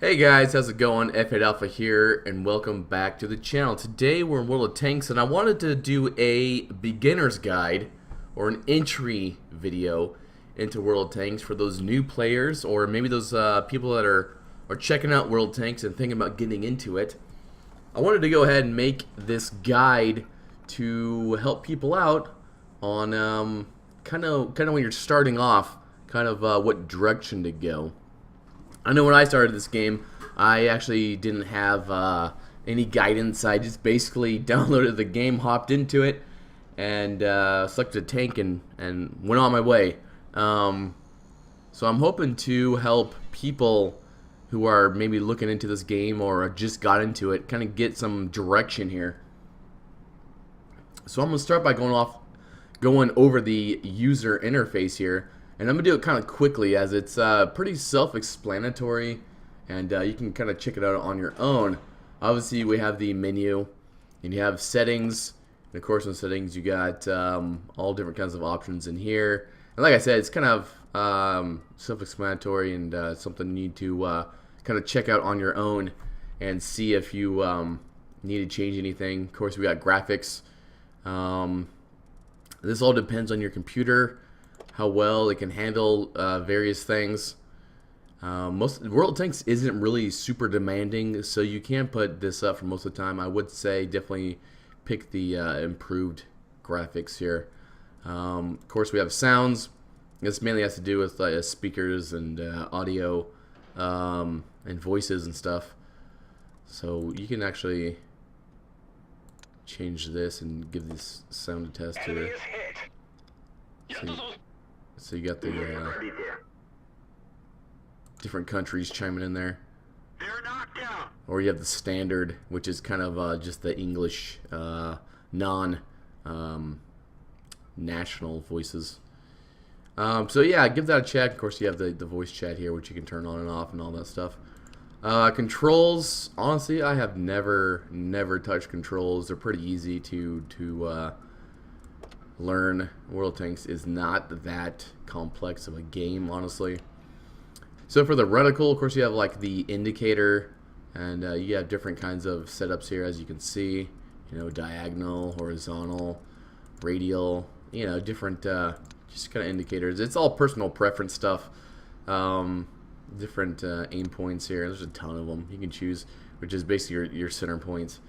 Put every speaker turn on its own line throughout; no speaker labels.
Hey guys, how's it going? F8 Alpha here, and welcome back to the channel. Today we're in World of Tanks, and I wanted to do a beginner's guide or an entry video into World of Tanks for those new players, or maybe those people that are checking out World of Tanks and thinking about getting into it. I wanted to go ahead and make this guide to help people out on kind of when you're starting off, what direction to go. I know when I started this game, I actually didn't have any guidance. I just basically downloaded the game, hopped into it, and selected a tank and went on my way. So I'm hoping to help people who are maybe looking into this game or just got into it, kind of get some direction here. So I'm going to start by going over the user interface here. And I'm going to do it kind of quickly as it's pretty self-explanatory, and you can kind of check it out on your own. Obviously, we have the menu, and you have settings. And of course, in settings, you got all different kinds of options in here. And like I said, it's kind of self-explanatory and something you need to kind of check out on your own and see if you need to change anything. Of course, we got graphics. This all depends on your computer, how well it can handle various things. Most World of Tanks isn't really super demanding, so you can put this up for most of the time. I would say definitely pick the improved graphics here. Of course, we have sounds. This mainly has to do with speakers and audio and voices and stuff. So you can actually change this and give this sound a test here. So you got the different countries chiming in there. Or you have the standard, which is kind of just the English non-national voices. So yeah, give that a check. Of course, you have the voice chat here, which you can turn on and off and all that stuff. Controls, honestly, I have never touched controls. They're pretty easy to learn. World of Tanks is not that complex of a game, honestly. So for the reticle, of course, you have like the indicator, and you have different kinds of setups here, as you can see. You know, diagonal, horizontal, radial. You know, different just kind of indicators. It's all personal preference stuff. Different aim points here. There's a ton of them you can choose, which is basically your center points.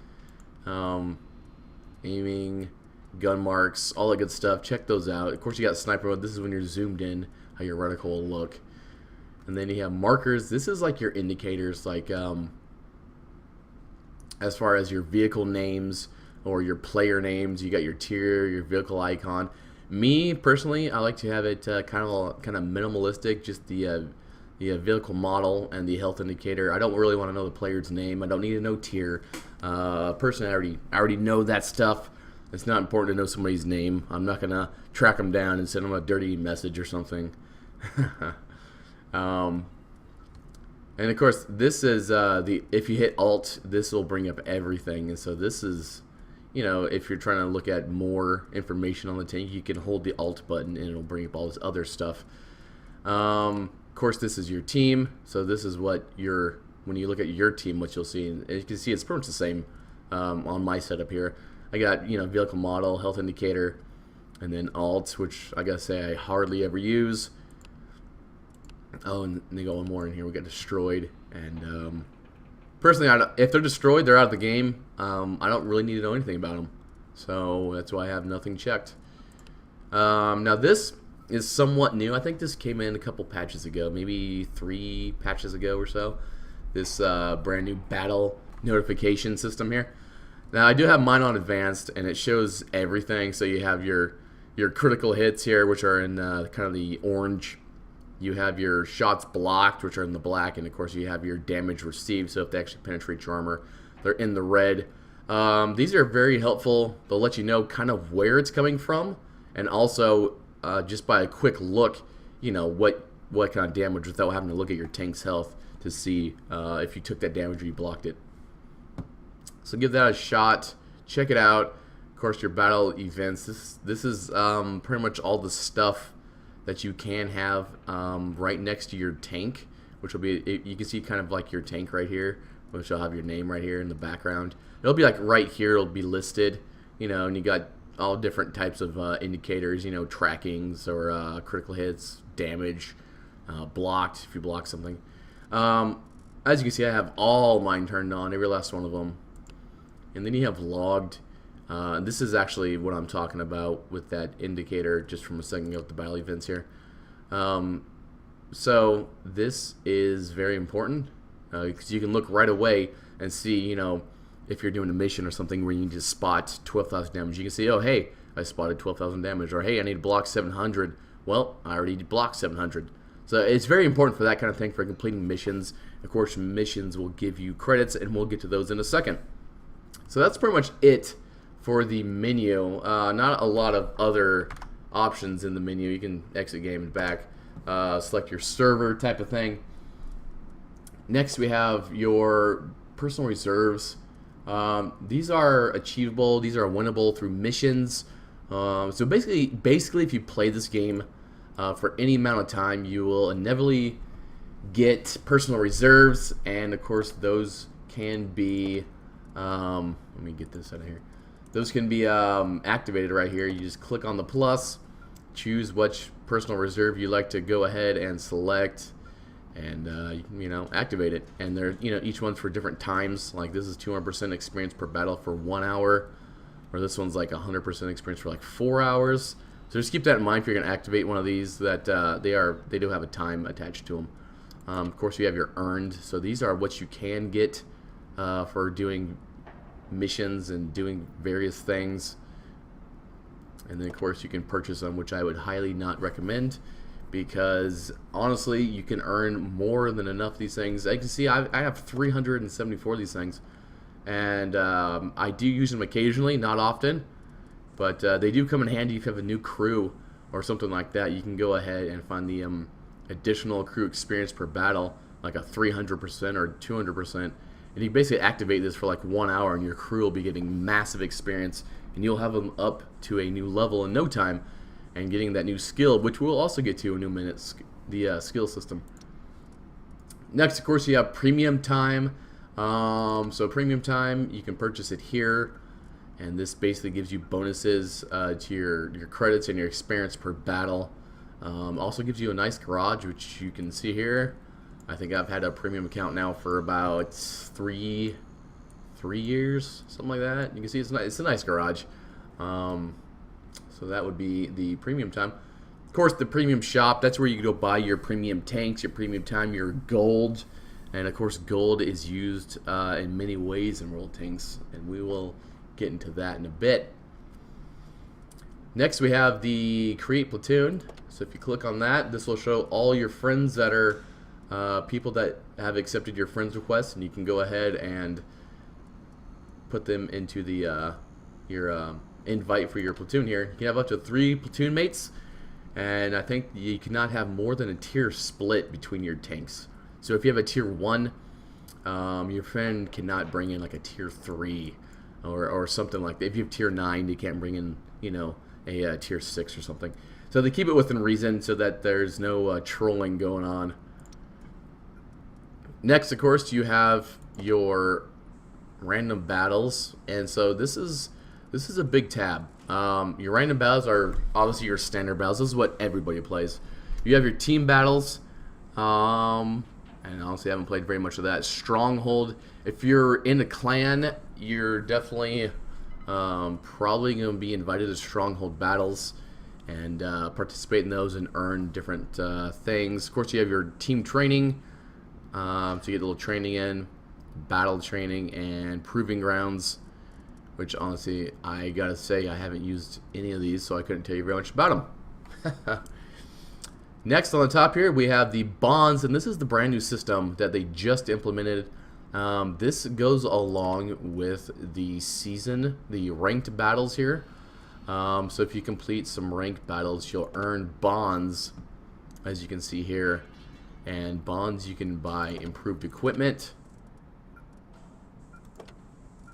Aiming, gun marks, all that good stuff. Check those out. Of course, you got sniper mode. This is when you're zoomed in, how your reticle will look. And then you have markers. This is like your indicators, like as far as your vehicle names or your player names. You got your tier, your vehicle icon. Me personally, I like to have it kind of minimalistic, just the vehicle model and the health indicator. I don't really want to know the player's name. I don't need to know tier. Personally, I already know that stuff. It's not important to know somebody's name. I'm not gonna track them down and send them a dirty message or something. And of course, this is if you hit Alt, this will bring up everything. And so this is, you know, if you're trying to look at more information on the tank, you can hold the Alt button and it'll bring up all this other stuff. Of course, this is your team. So this is what when you look at your team, what you'll see. And you can see it's pretty much the same on my setup here. I got, you know, vehicle model, health indicator, and then Alt, which I gotta say I hardly ever use. Oh, and they got one more in here. We got destroyed, and personally, if they're destroyed, they're out of the game. I don't really need to know anything about them, so that's why I have nothing checked. Now this is somewhat new. I think this came in a couple patches ago, maybe 3 patches ago or so. This brand new battle notification system here. Now I do have mine on advanced, and it shows everything. So you have your critical hits here, which are in kind of the orange. You have your shots blocked, which are in the black, and of course you have your damage received. So if they actually penetrate your armor, they're in the red. These are very helpful. They'll let you know kind of where it's coming from, and also just by a quick look, you know what kind of damage, without having to look at your tank's health to see if you took that damage or you blocked it. So give that a shot. Check it out. Of course, your battle events. This is pretty much all the stuff that you can have right next to your tank, which will be, you can see kind of like your tank right here, which will have your name right here in the background. It'll be like right here, it'll be listed, you know, and you got all different types of indicators, you know, trackings or critical hits, damage, blocked if you block something. As you can see, I have all mine turned on, every last one of them. And then you have logged. This is actually what I'm talking about with that indicator just from a second ago with the battle events here. So this is very important because you can look right away and see, you know, if you're doing a mission or something where you need to spot 12,000 damage. You can see, oh, hey, I spotted 12,000 damage. Or, hey, I need to block 700. Well, I already blocked 700. So it's very important for that kind of thing, for completing missions. Of course, missions will give you credits, and we'll get to those in a second. So that's pretty much it for the menu. Not a lot of other options in the menu. You can exit game and back. Select your server type of thing. Next, we have your personal reserves. These are achievable. These are winnable through missions. So basically, if you play this game for any amount of time, you will inevitably get personal reserves, and of course, those can be. Let me get this out of here. Those can be activated right here. You just click on the plus, choose which personal reserve you like to go ahead and select, and you know, activate it. And they're, you know, each one's for different times. Like this is 200% experience per battle for 1 hour, or this one's like 100% experience for like 4 hours. So just keep that in mind if you're going to activate one of these. That they do have a time attached to them. Of course, you have your earned. So these are what you can get for doing missions and doing various things. And then of course you can purchase them, which I would highly not recommend, because honestly you can earn more than enough of these things. As you can see, I have 374 of these things, and I do use them occasionally, not often, but they do come in handy if you have a new crew or something like that. You can go ahead and find the additional crew experience per battle, like a 300% or 200%. And you basically activate this for like 1 hour, and your crew will be getting massive experience, and you'll have them up to a new level in no time, and getting that new skill, which we'll also get to in a minute, the skill system. Next, of course, you have premium time. So premium time, you can purchase it here, and this basically gives you bonuses to your credits and your experience per battle. Also gives you a nice garage, which you can see here. I think I've had a premium account now for about three years, something like that. You can see it's a nice garage. So that would be the premium time. Of course, the premium shop, that's where you go buy your premium tanks, your premium time, your gold. And of course, gold is used in many ways in World Tanks, and we will get into that in a bit. Next, we have the create platoon. So if you click on that, this will show all your friends that are people that have accepted your friends request, and you can go ahead and put them into the your invite for your platoon here. You can have up to 3 platoon mates, and I think you cannot have more than a tier split between your tanks. So if you have a tier 1, your friend cannot bring in like a tier 3 or something like that. If you have tier 9, you can't bring in, you know, a tier 6 or something. So they keep it within reason so that there's no trolling going on. Next, of course, you have your random battles, and so this is a big tab. Your random battles are obviously your standard battles. This is what everybody plays. You have your team battles, and honestly, I haven't played very much of that. Stronghold. If you're in a clan, you're definitely probably going to be invited to Stronghold battles and participate in those and earn different things. Of course, you have your team training. So you get a little training in, battle training, and proving grounds, which honestly, I gotta say, I haven't used any of these, so I couldn't tell you very much about them. Next on the top here, we have the bonds, and this is the brand new system that they just implemented. This goes along with the season, the ranked battles here. So if you complete some ranked battles, you'll earn bonds, as you can see here. And bonds, you can buy improved equipment.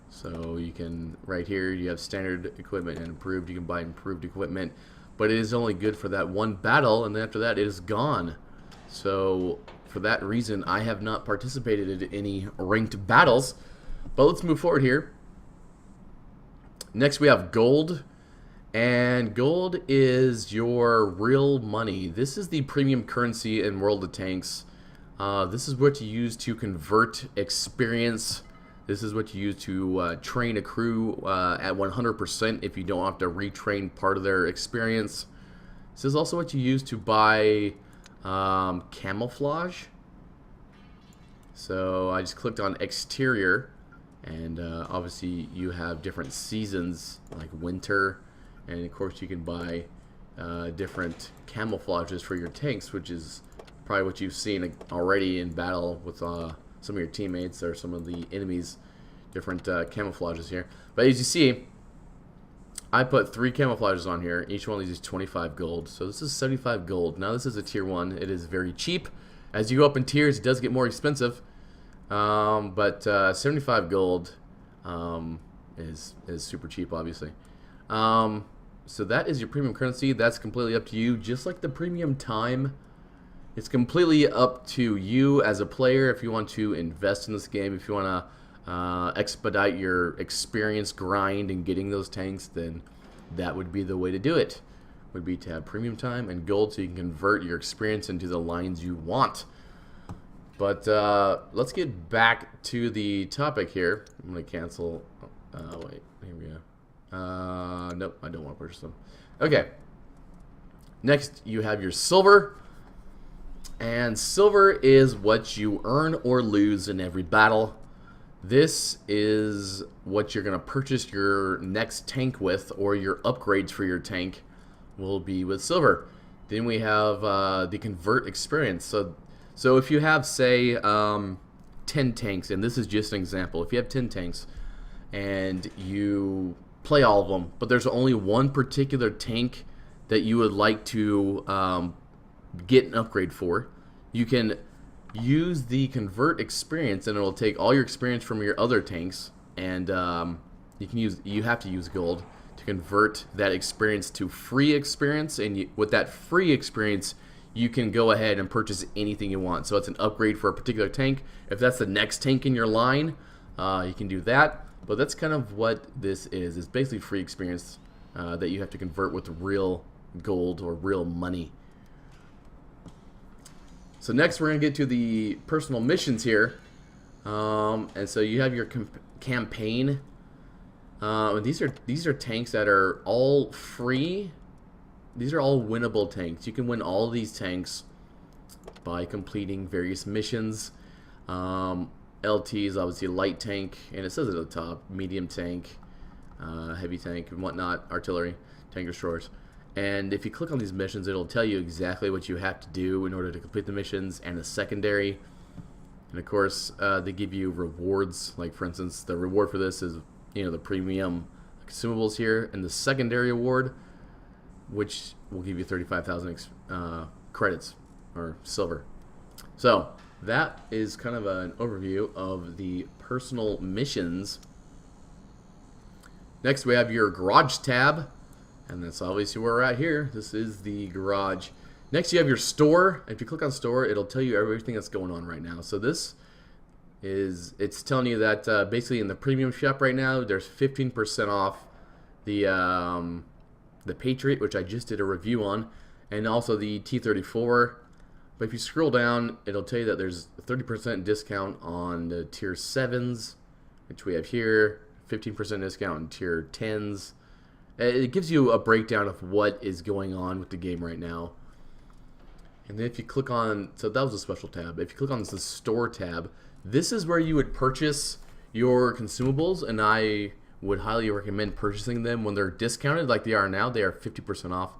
So you can, right here, you have standard equipment and improved. You can buy improved equipment, but it is only good for that one battle, and then after that, it is gone. So for that reason, I have not participated in any ranked battles. But let's move forward here. Next we have gold. And gold is your real money. This is the premium currency in World of Tanks. This is what you use to convert experience. This is what you use to train a crew at 100% if you don't have to retrain part of their experience. This is also what you use to buy camouflage. So I just clicked on exterior, and obviously you have different seasons like winter, and of course you can buy different camouflages for your tanks, which is probably what you've seen already in battle with some of your teammates or some of the enemies, different camouflages here. But as you see, I put 3 camouflages on here. Each one of these is 25 gold. So this is 75 gold. Now this is a tier 1. It is very cheap. As you go up in tiers, it does get more expensive. But 75 gold is super cheap, obviously. So that is your premium currency. That's completely up to you. Just like the premium time, it's completely up to you as a player if you want to invest in this game. If you want to expedite your experience grind and getting those tanks, then that would be the way to do it. Would be to have premium time and gold so you can convert your experience into the lines you want. But let's get back to the topic here. I'm going to cancel. Wait, here we go. Nope, I don't want to purchase them. Okay. Next, you have your silver. And silver is what you earn or lose in every battle. This is what you're going to purchase your next tank with, or your upgrades for your tank will be with silver. Then we have the convert experience. So if you have, say, 10 tanks, and this is just an example. If you have 10 tanks and you play all of them, but there's only one particular tank that you would like to get an upgrade for, you can use the convert experience, and it will take all your experience from your other tanks, and you have to use gold to convert that experience to free experience, and with that free experience you can go ahead and purchase anything you want. So it's an upgrade for a particular tank. If that's the next tank in your line, you can do that. But that's kind of what this is. It's basically free experience that you have to convert with real gold or real money. So next we're going to get to the personal missions here. And so you have your campaign. These are tanks that are all free. These are all winnable tanks. You can win all of these tanks by completing various missions. LT is obviously a light tank, and it says it at the top, medium tank, heavy tank, and whatnot, artillery, tank destroyers. And if you click on these missions, it'll tell you exactly what you have to do in order to complete the missions and the secondary. And of course, they give you rewards. Like for instance, the reward for this is, the premium consumables here, and the secondary award, which will give you 35,000 credits or silver. So that is kind of an overview of the personal missions. Next, we have your garage tab. And that's obviously where we're at here. This is the garage. Next, you have your store. If you click on store, it'll tell you everything that's going on right now. So this is, it's telling you that basically in the premium shop right now, there's 15% off the Patriot, which I just did a review on, and also the T-34. But if you scroll down, it'll tell you that there's a 30% discount on the tier 7s, which we have here, 15% discount on tier 10s. It gives you a breakdown of what is going on with the game right now. And then if you click on, so that was a special tab. If you click on the store tab, this is where you would purchase your consumables, and I would highly recommend purchasing them when they're discounted like they are now. They are 50% off.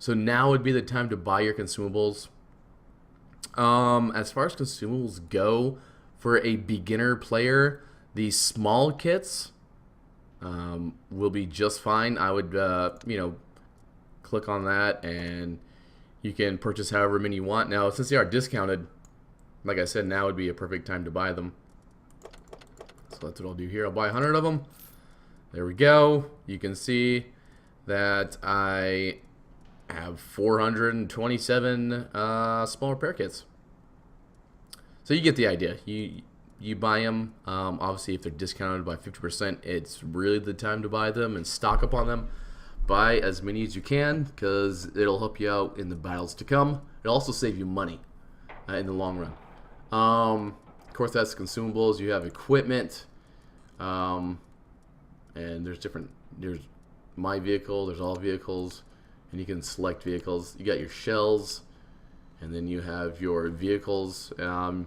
So now would be the time to buy your consumables. As far as consumables go, for a beginner player, the small kits will be just fine. I would, click on that, and you can purchase however many you want. Now, since they are discounted, like I said, now would be a perfect time to buy them. So that's what I'll do here. I'll buy 100 of them. There we go. You can see that I have 427 small repair kits. So you get the idea. You buy them. Obviously, if they're discounted by 50%, it's really the time to buy them and stock up on them. Buy as many as you can because it'll help you out in the battles to come. It'll also save you money in the long run. Of course, that's consumables. You have equipment, and there's my vehicle. There's all vehicles, and you can select vehicles. You got your shells, and then you have your vehicles. So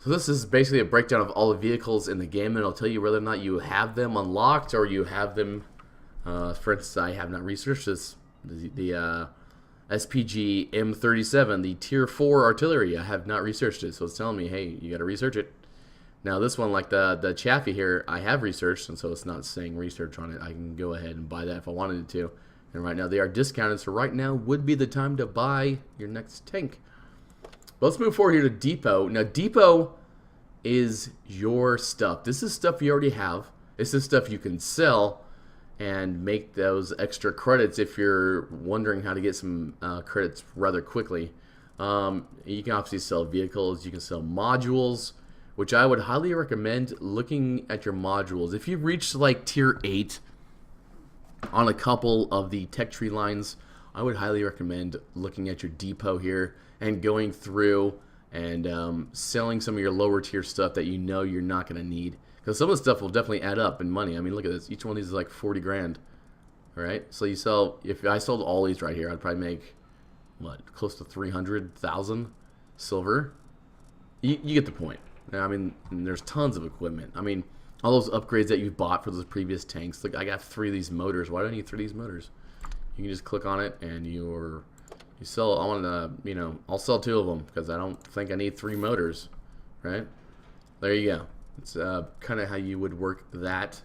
this is basically a breakdown of all the vehicles in the game, and it'll tell you whether or not you have them unlocked or you have them. For instance, I have not researched this. The SPG M37, the Tier 4 artillery, I have not researched it, so it's telling me, hey, you got to research it. Now this one, like the Chaffee here, I have researched, and so it's not saying research on it. I can go ahead and buy that if I wanted to. And right now they are discounted, so right now would be the time to buy your next tank. Let's move forward here to Depot. Now, Depot is your stuff. This is stuff you already have. This is stuff you can sell and make those extra credits if you're wondering how to get some credits rather quickly. You can obviously sell vehicles. You can sell modules, which I would highly recommend looking at your modules. If you've reached like Tier 8 on a couple of the tech tree lines, I would highly recommend looking at your Depot here and going through and selling some of your lower tier stuff that you know you're not going to need. Because some of the stuff will definitely add up in money. I mean, look at this. Each one of these is like 40 grand. All right? So you sell, if I sold all these right here, I'd probably make, what, close to 300,000 silver. You get the point. I mean, there's tons of equipment. I mean, all those upgrades that you bought for those previous tanks. Look, I got 3 of these motors. Why do I need 3 of these motors? You can just click on it and you sell. I want to, I'll sell 2 of them because I don't think I need 3 motors, right? There you go. It's kind of how you would work that.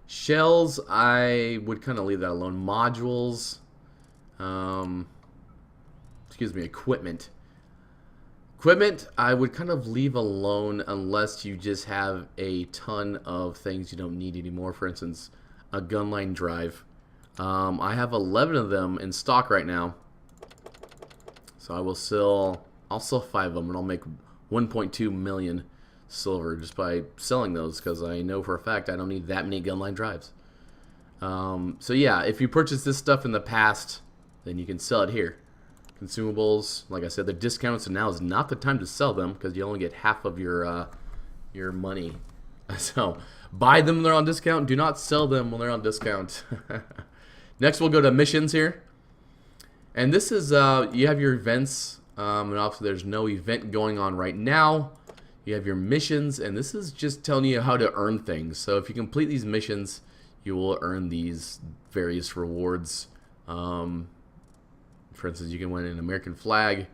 Shells, I would kind of leave that alone. Modules, equipment. Equipment, I would kind of leave alone unless you just have a ton of things you don't need anymore. For instance, a gunline drive. I have 11 of them in stock right now. So I'll sell 5 of them and I'll make 1.2 million silver just by selling those because I know for a fact I don't need that many gunline drives. So yeah, if you purchase this stuff in the past, then you can sell it here. Consumables, like I said, they're discounted, so now is not the time to sell them because you only get half of your money. So buy them when they're on discount. Do not sell them when they're on discount. Next, we'll go to missions here. And this is, you have your events, and obviously there's no event going on right now. You have your missions, and this is just telling you how to earn things. So if you complete these missions, you will earn these various rewards. For instance, you can win an American flag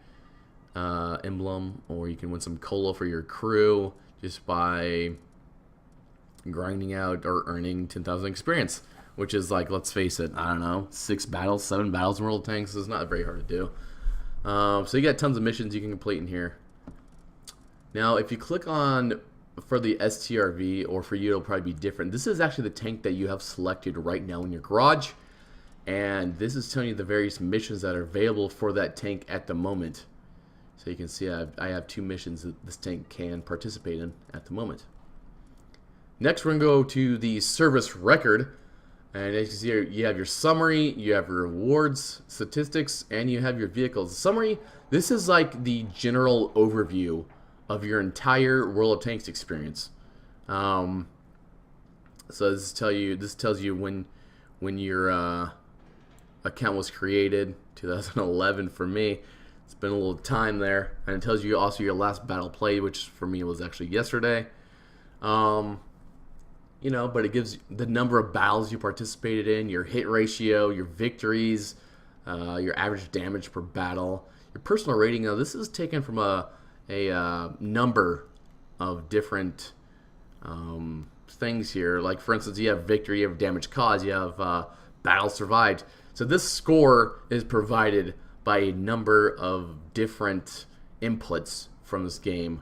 emblem, or you can win some cola for your crew just by grinding out or earning 10,000 experience. Which is like, let's face it, I don't know, 7 battles in World of Tanks is not very hard to do. So you got tons of missions you can complete in here. Now, if you click on for the STRV, or for you it'll probably be different. This is actually the tank that you have selected right now in your garage. And this is telling you the various missions that are available for that tank at the moment. So you can see I have 2 missions that this tank can participate in at the moment. Next, we're going to go to the service record. And as you see here, you have your summary, you have your rewards, statistics, and you have your vehicles. The summary, this is like the general overview of your entire World of Tanks experience. So this tells you when your account was created, 2011 for me. It's been a little time there. And it tells you also your last battle played, which for me was actually yesterday. But it gives the number of battles you participated in, your hit ratio, your victories, your average damage per battle, your personal rating. Now, this is taken from a number of different things here. Like, for instance, you have victory, you have damage caused, you have battle survived. So this score is provided by a number of different inputs from this game.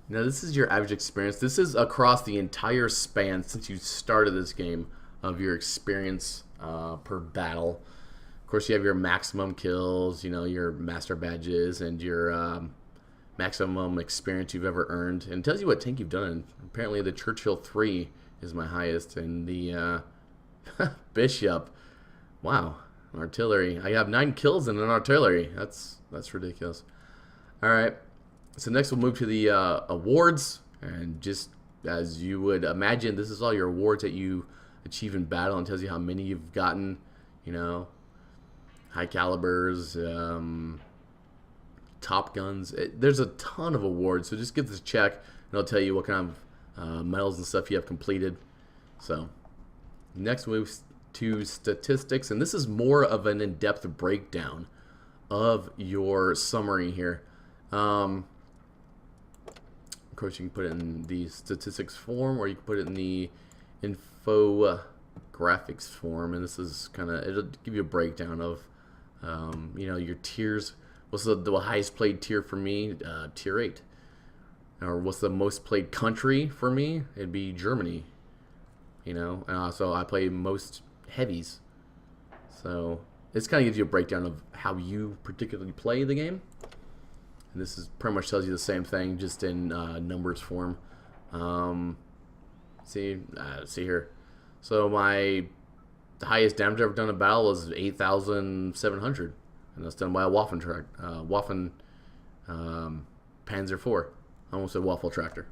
Now, this is your average experience. This is across the entire span since you started this game of your experience per battle. Of course, you have your maximum kills, you know, your master badges, and your maximum experience you've ever earned. And it tells you what tank you've done. Apparently, the Churchill 3 is my highest, and the Bishop. Wow, artillery. I have 9 kills in an artillery. That's ridiculous. All right, so next we'll move to the awards, and just as you would imagine, this is all your awards that you achieve in battle, and tells you how many you've gotten. You know, high calibers, top guns. There's a ton of awards, so just give this a check, and it'll tell you what kind of medals and stuff you have completed. So next we move to statistics, and this is more of an in-depth breakdown of your summary here. Of course, you can put it in the statistics form, or you can put it in the infographics form, and this is kind of, it'll give you a breakdown of you know, your tiers. What's the highest played tier for me? Tier 8. Or what's the most played country for me? It'd be Germany. You know, so I play most heavies. So this kind of gives you a breakdown of how you particularly play the game. And this is pretty much tells you the same thing, just in numbers form. See here. So the highest damage I've ever done in battle is 8,700, and that's done by a Waffen Panzer IV. I almost said waffle tractor.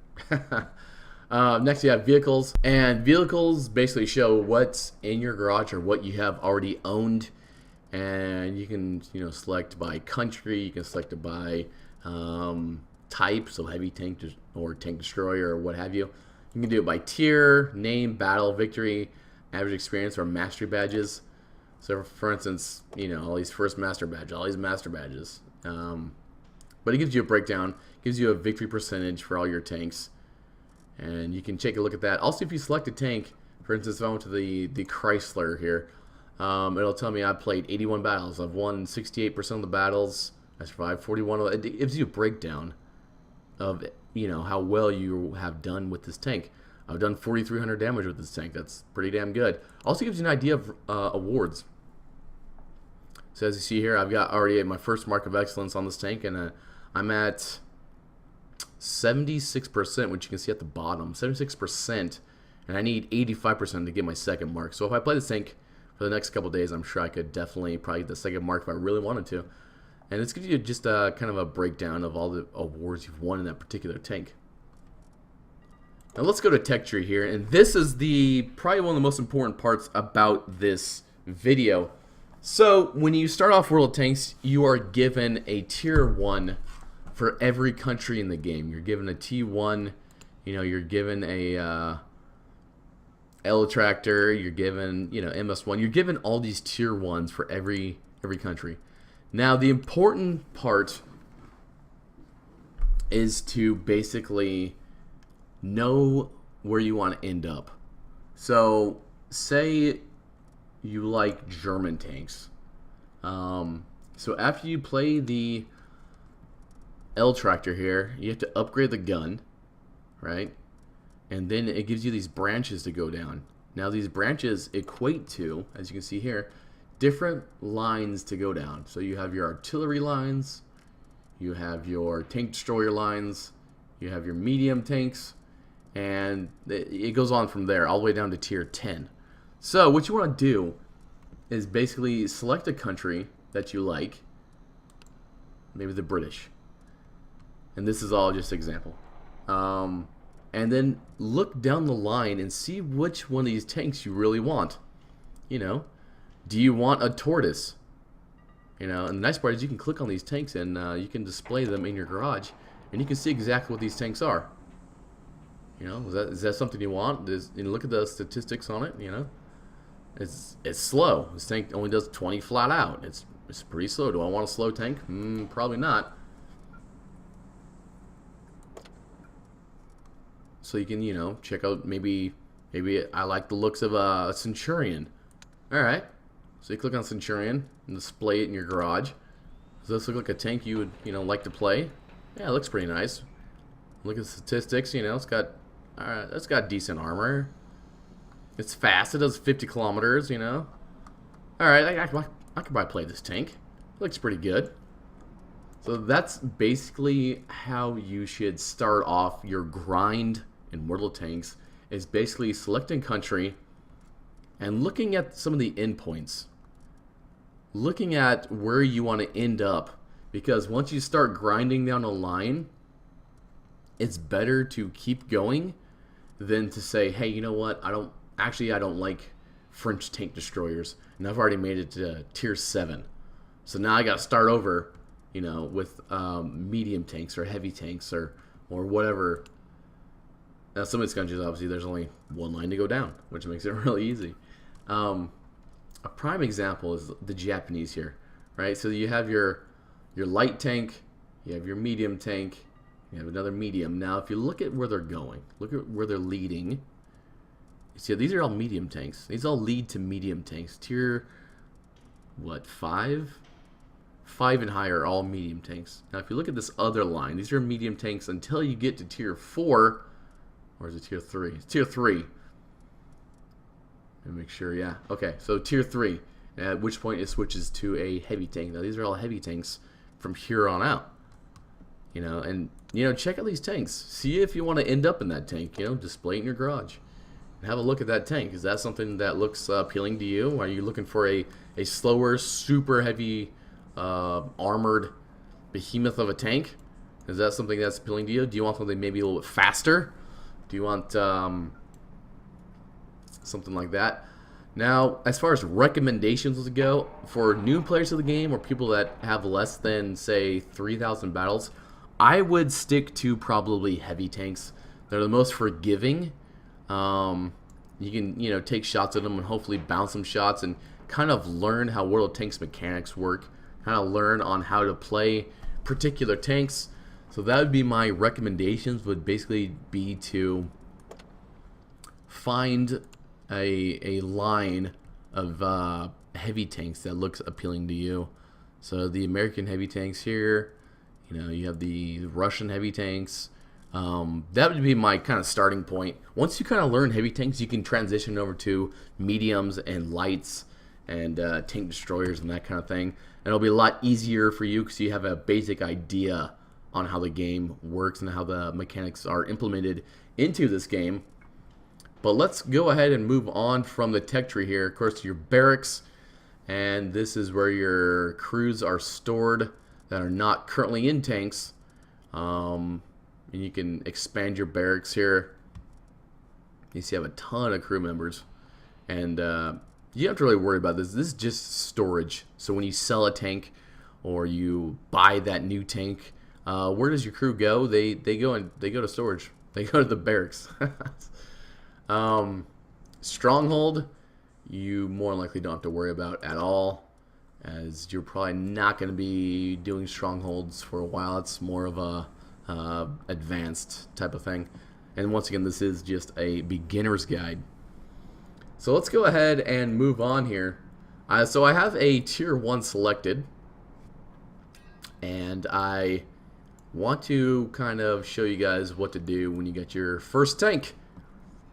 Next, you have vehicles, and vehicles basically show what's in your garage or what you have already owned, and you can, you know, select by country. You can select it by type, so heavy tank or tank destroyer or what have you. You can do it by tier, name, battle, victory, average experience, or mastery badges. So for instance, you know, all these first master badges, all these master badges. But it gives you a breakdown, gives you a victory percentage for all your tanks, and you can take a look at that. Also, if you select a tank, for instance, if I went to the Chrysler here, it'll tell me I played 81 battles. I've won 68% of the battles. I survived 41 of it. It gives you a breakdown of, you know, how well you have done with this tank. I've done 4,300 damage with this tank. That's pretty damn good. Also gives you an idea of awards. So as you see here, I've got already my first mark of excellence on this tank, and I'm at 76%, which you can see at the bottom. 76%, and I need 85% to get my second mark. So if I play this tank for the next couple days, I'm sure I could definitely probably get the second mark if I really wanted to. And this gives you just a kind of a breakdown of all the awards you've won in that particular tank. Now let's go to tech tree here, and this is probably one of the most important parts about this video. So when you start off World of Tanks, you are given a tier 1 for every country in the game. You're given a T1, you know, you're given a L tractor, you're given, you know, MS1. You're given all these tier 1s for every country. Now the important part is to basically know where you want to end up. So say you like German tanks. So after you play the L tractor here, you have to upgrade the gun, right? And then it gives you these branches to go down. Now these branches equate to, as you can see here, different lines to go down. So you have your artillery lines, you have your tank destroyer lines, you have your medium tanks, and it goes on from there all the way down to tier 10. So what you want to do is basically select a country that you like, maybe the British, and this is all just example, and then look down the line and see which one of these tanks you really want. You know, do you want a tortoise? You know, and the nice part is you can click on these tanks and you can display them in your garage, and you can see exactly what these tanks are. You know, is that something you want? You know, look at the statistics on it. You know, it's slow. This tank only does 20 flat out. It's pretty slow. Do I want a slow tank? Probably not. So you can, you know, check out maybe I like the looks of a Centurion. All right. So you click on Centurion and display it in your garage. Does this look like a tank you would, you know, like to play? Yeah, it looks pretty nice. Look at the statistics. You know, it's got decent armor. It's fast. It does 50 kilometers. You know. All right, I could probably play this tank. Looks pretty good. So that's basically how you should start off your grind in World of Tanks, is basically selecting country and looking at some of the endpoints. Looking at where you want to end up, because once you start grinding down a line, it's better to keep going than to say, hey, you know what, I don't like French tank destroyers, and I've already made it to tier 7. So now I got to start over, you know, with medium tanks or heavy tanks or whatever. Now, some of these countries, obviously, there's only one line to go down, which makes it really easy. A prime example is the Japanese here, right? So you have your light tank, you have your medium tank, you have another medium. Now, if you look at where they're going, look at where they're leading. You see, these are all medium tanks. These all lead to medium tanks. Tier, what, 5? 5 and higher are all medium tanks. Now, if you look at this other line, these are medium tanks until you get to tier 4. Or is it tier 3? It's tier 3. Let me make sure, yeah. Okay, so tier 3, at which point it switches to a heavy tank. Now, these are all heavy tanks from here on out. You know, and, you know, check out these tanks. See if you want to end up in that tank, you know, display it in your garage. And have a look at that tank. Is that something that looks appealing to you? Are you looking for a slower, super heavy, armored behemoth of a tank? Is that something that's appealing to you? Do you want something maybe a little bit faster? Do you want something like that? Now, as far as recommendations go, for new players of the game or people that have less than, say, 3,000 battles, I would stick to probably heavy tanks. They're the most forgiving. You can, you know, take shots at them and hopefully bounce some shots and kind of learn how World of Tanks mechanics work. Kind of learn on how to play particular tanks. So that would be my recommendations, would basically be to find a line of heavy tanks that looks appealing to you. So the American heavy tanks here, you know, you have the Russian heavy tanks. That would be my kind of starting point. Once you kind of learn heavy tanks, you can transition over to mediums and lights and tank destroyers and that kind of thing. And it'll be a lot easier for you because you have a basic idea on how the game works and how the mechanics are implemented into this game. But let's go ahead and move on from the tech tree here. Of course, your barracks, and this is where your crews are stored that are not currently in tanks. And you can expand your barracks here. You see, you have a ton of crew members, and you don't have to really worry about this. This is just storage. So when you sell a tank or you buy that new tank, where does your crew go? They go to storage. They go to the barracks. Stronghold, you more than likely don't have to worry about at all, as you're probably not going to be doing strongholds for a while. It's more of a advanced type of thing. And once again, this is just a beginner's guide. So let's go ahead and move on here. So I have a tier 1 selected, and I want to kind of show you guys what to do when you get your first tank.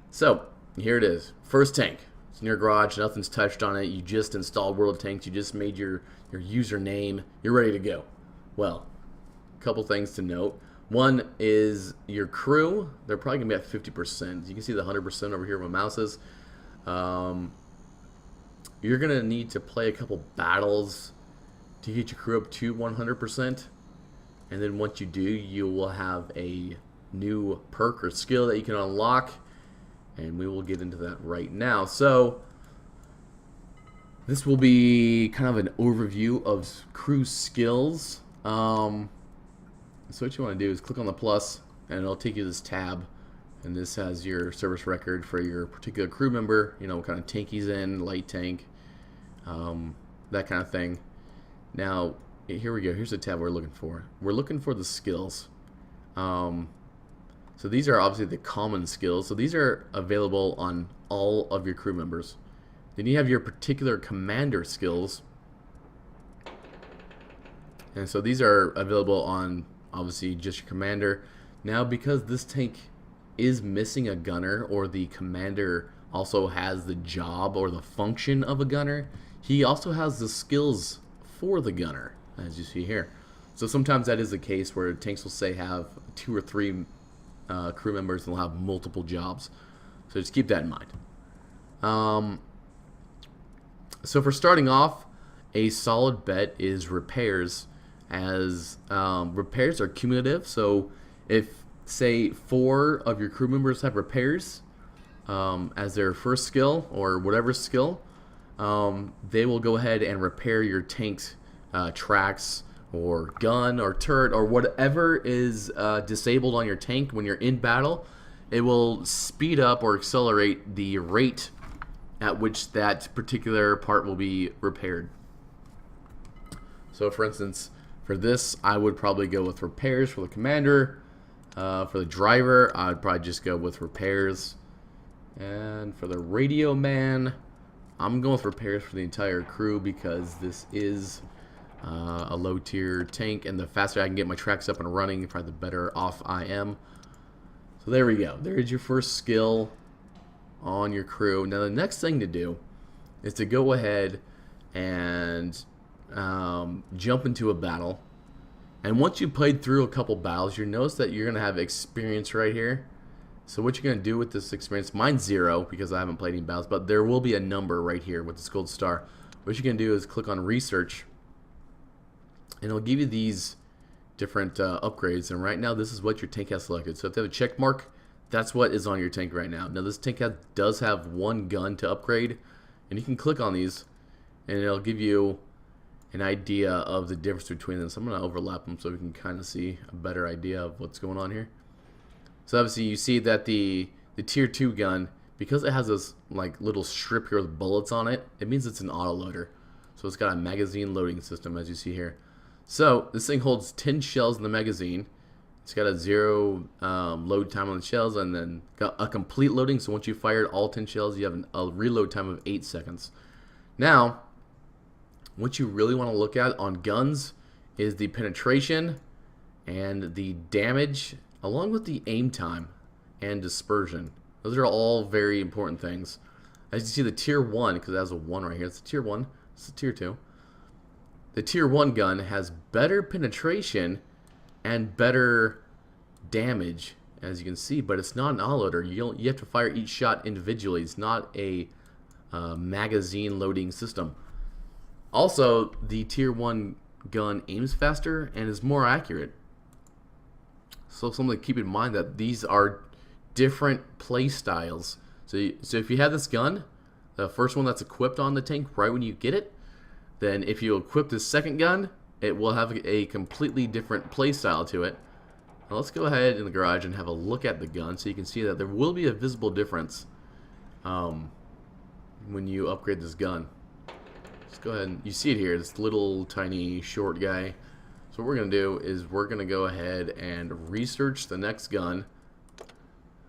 So here it is, first tank. It's in your garage, nothing's touched on it. You just installed World of Tanks, you just made your username, you're ready to go. Well, a couple things to note. One is your crew, they're probably gonna be at 50%. You can see the 100% over here where my mouse is. You're gonna need to play a couple battles to get your crew up to 100%. And then once you do, you will have a new perk or skill that you can unlock. And we will get into that right now. So this will be kind of an overview of crew skills. So what you want to do is click on the plus, and it'll take you to this tab. And this has your service record for your particular crew member. You know, what kind of tank he's in, light tank, that kind of thing. Now, here we go. Here's the tab we're looking for. We're looking for the skills. So these are obviously the common skills. So these are available on all of your crew members. Then you have your particular commander skills. And so these are available on obviously just your commander. Now, because this tank is missing a gunner, or the commander also has the job or the function of a gunner, he also has the skills for the gunner, as you see here. So sometimes that is the case where tanks will say have 2 or 3 crew members and they'll have multiple jobs. So just keep that in mind. So for starting off, a solid bet is repairs, as repairs are cumulative. So if, say, 4 of your crew members have repairs as their first skill or whatever skill, they will go ahead and repair your tank's tracks or gun or turret or whatever is disabled on your tank when you're in battle. It will speed up or accelerate the rate at which that particular part will be repaired. So for instance, for this, I would probably go with repairs for the commander. For the driver, I would probably just go with repairs. And for the radio man, I'm going with repairs for the entire crew because this is a low tier tank, and the faster I can get my tracks up and running, probably the better off I am. So there we go. There's your first skill on your crew. Now the next thing to do is to go ahead and jump into a battle. And once you played through a couple battles, you notice that you're going to have experience right here. So what you're going to do with this experience, mine's 0 because I haven't played any battles, but there will be a number right here with this gold star. What you're going to do is click on research, and it'll give you these different upgrades. And right now this is what your tank has selected. So if they have a check mark, that's what is on your tank right now. Now this tank does have 1 gun to upgrade, and you can click on these and it'll give you an idea of the difference between them. So I'm going to overlap them so we can kind of see a better idea of what's going on here. So obviously you see that the tier 2 gun, because it has this like little strip here with bullets on it, it means it's an autoloader. So it's got a magazine loading system, as you see here. So this thing holds 10 shells in the magazine. It's got a 0 load time on the shells, and then got a complete loading. So once you fired all 10 shells, you have a reload time of 8 seconds. Now, what you really want to look at on guns is the penetration and the damage, along with the aim time and dispersion. Those are all very important things. As you see, the tier 1, because it has a 1 right here, it's a tier 1, it's a tier 2. The tier 1 gun has better penetration and better damage, as you can see, but it's not an autoloader. You have to fire each shot individually. It's not a magazine loading system. Also, the tier 1 gun aims faster and is more accurate. So something to keep in mind, that these are different play styles. So if you have this gun, the first one that's equipped on the tank right when you get it, then if you equip the second gun, it will have a completely different play style to it. Now let's go ahead in the garage and have a look at the gun so you can see that there will be a visible difference when you upgrade this gun. Let's go ahead and you see it here, this little tiny short guy. So what we're going to do is we're going to go ahead and research the next gun.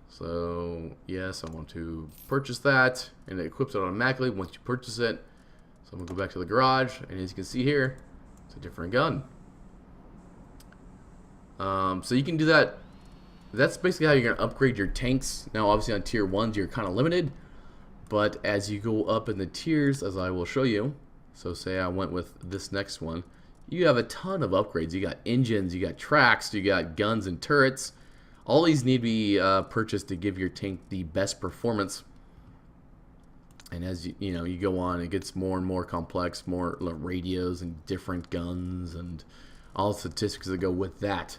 So yes, I want to purchase that, and it equips it automatically once you purchase it. So I'm going to go back to the garage, and as you can see here, it's a different gun. So you can do that. That's basically how you're going to upgrade your tanks. Now obviously on tier 1s you're kind of limited, but as you go up in the tiers, as I will show you, so say I went with this next one, you have a ton of upgrades. You got engines, you got tracks, you got guns and turrets. All these need to be purchased to give your tank the best performance. And as you go on, it gets more and more complex, more radios and different guns and all the statistics that go with that.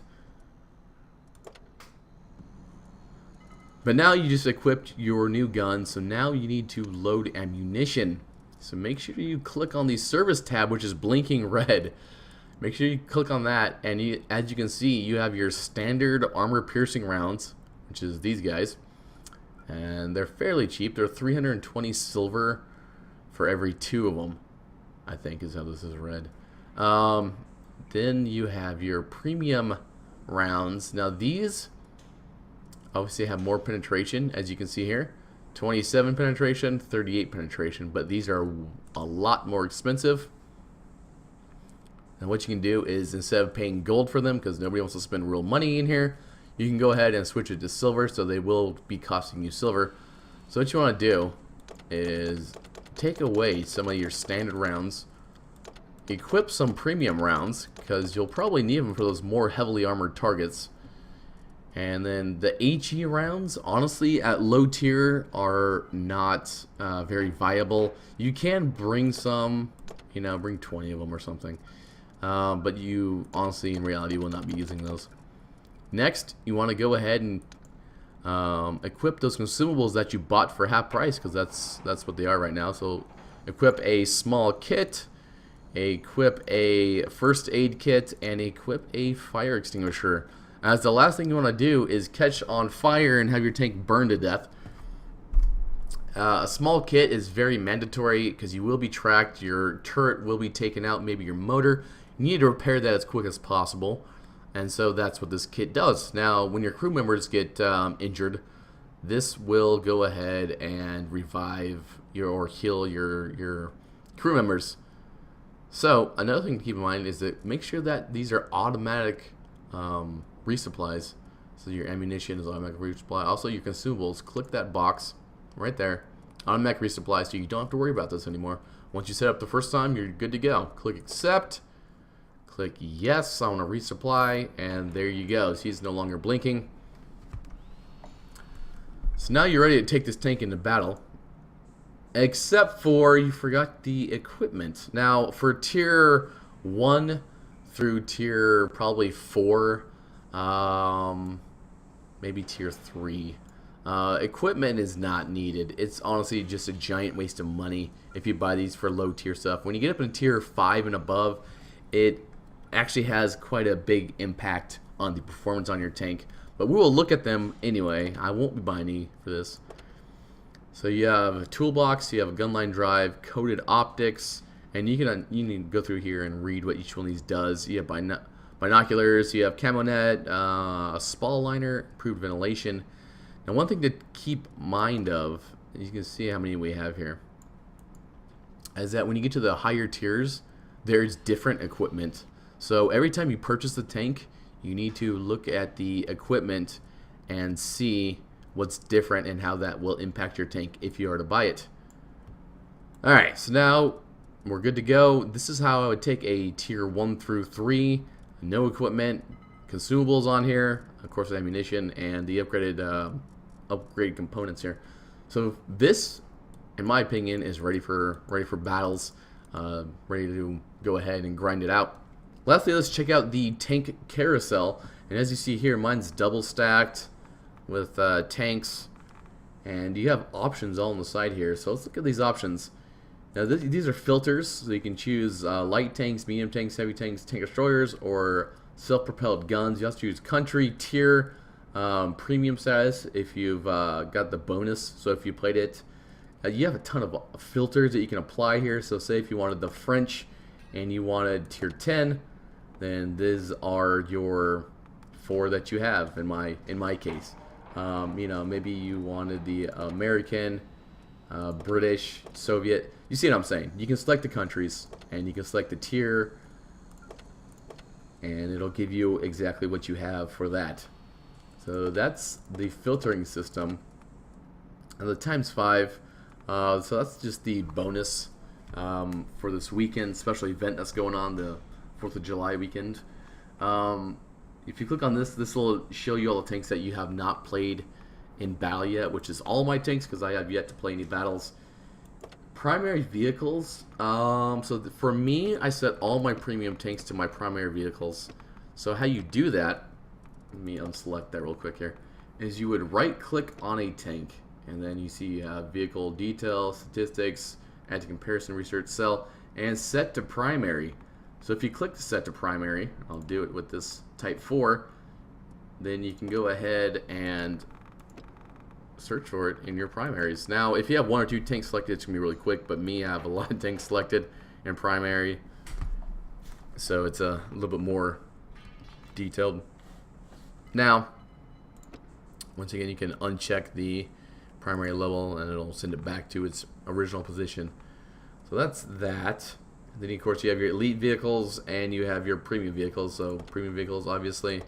But now you just equipped your new gun, so now you need to load ammunition. So make sure you click on the service tab, which is blinking red. Make sure you click on that, and as you can see, you have your standard armor piercing rounds, which is these guys. And they're fairly cheap. They're 320 silver for every 2 of them, I think is how this is read. Then you have your premium rounds. Now these obviously have more penetration, as you can see here. 27 penetration, 38 penetration, but these are a lot more expensive. And what you can do is, instead of paying gold for them, because nobody wants to spend real money in here, you can go ahead and switch it to silver, so they will be costing you silver. So what you want to do is take away some of your standard rounds, equip some premium rounds, because you'll probably need them for those more heavily armored targets. And then the HE rounds, honestly, at low tier are not very viable. You can bring some, you know, bring 20 of them or something. But you, honestly, in reality, will not be using those. Next, you want to go ahead and equip those consumables that you bought for half price, because that's what they are right now. So equip a small kit, equip a first aid kit, and equip a fire extinguisher. As the last thing you want to do is catch on fire and have your tank burn to death. A small kit is very mandatory because you will be tracked, your turret will be taken out, maybe your motor. You need to repair that as quick as possible, and so that's what this kit does. Now, when your crew members get injured, this will go ahead and revive or heal your crew members. So another thing to keep in mind is that make sure that these are automatic resupplies. So your ammunition is automatic resupply. Also your consumables, click that box right there, automatic resupply, so you don't have to worry about this anymore. Once you set up the first time, you're good to go. Click accept, click yes, I want to resupply, and there you go. See, it's no longer blinking. So now you're ready to take this tank into battle, except for you forgot the equipment. Now for tier 1 through tier probably 4, maybe tier 3, equipment is not needed. It's honestly just a giant waste of money if you buy these for low tier stuff. When you get up into tier 5 and above, it actually has quite a big impact on the performance on your tank, but we will look at them anyway. I won't be buying any for this. So you have a toolbox, you have a gunline drive, coated optics, and you can go through here and read what each one of these does. You have binoculars, you have camo net, a spall liner, improved ventilation. Now one thing to keep mind of, you can see how many we have here, is that when you get to the higher tiers, there's different equipment. So every time you purchase the tank, you need to look at the equipment and see what's different and how that will impact your tank if you are to buy it. Alright, so now we're good to go. This is how I would take a tier 1 through 3. No equipment, consumables on here, of course ammunition, and the upgraded components here. So this, in my opinion, is ready for battles, ready to go ahead and grind it out. Lastly, let's check out the tank carousel. And as you see here, mine's double stacked with tanks, and you have options all on the side here. So let's look at these options. Now these are filters, so you can choose light tanks, medium tanks, heavy tanks, tank destroyers, or self-propelled guns. You have to choose country, tier, premium status if you've got the bonus. So if you played it, you have a ton of filters that you can apply here. So say if you wanted the French and you wanted tier 10, then these are your 4 that you have in my case. You know, maybe you wanted the American, British, Soviet. You see what I'm saying? You can select the countries and you can select the tier, and it'll give you exactly what you have for that. So that's the filtering system. And the ×5, so that's just the bonus for this weekend special event that's going on, the 4th of July weekend. If you click on this, this will show you all the tanks that you have not played in battle yet, which is all my tanks because I have yet to play any battles. Primary vehicles, so for me, I set all my premium tanks to my primary vehicles. So how you do that, let me unselect that real quick here, is you would right click on a tank, and then you see vehicle detail, statistics, add to comparison, research, sell, and set to primary. So if you click to set to primary, I'll do it with this type 4, then you can go ahead and search for it in your primaries. Now if you have 1 or 2 tanks selected, it's going to be really quick, but me, I have a lot of tanks selected in primary, so it's a little bit more detailed. Now once again, you can uncheck the primary level and it'll send it back to its original position. So that's that. Then of course you have your elite vehicles and you have your premium vehicles. So premium vehicles obviously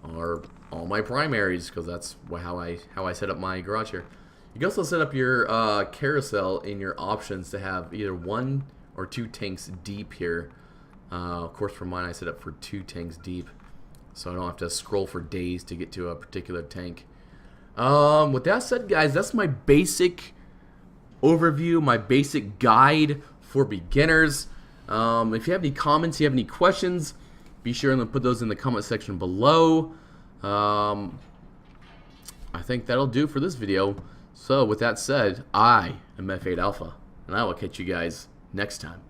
are all my primaries because that's how I set up my garage here. You can also set up your carousel in your options to have either 1 or 2 tanks deep here. Of course, for mine, I set up for 2 tanks deep, so I don't have to scroll for days to get to a particular tank. With that said, guys, that's my basic overview, my basic guide for beginners. If you have any comments, you have any questions, be sure to put those in the comment section below. I think that'll do for this video. So with that said, I am F8 Alpha, and I will catch you guys next time.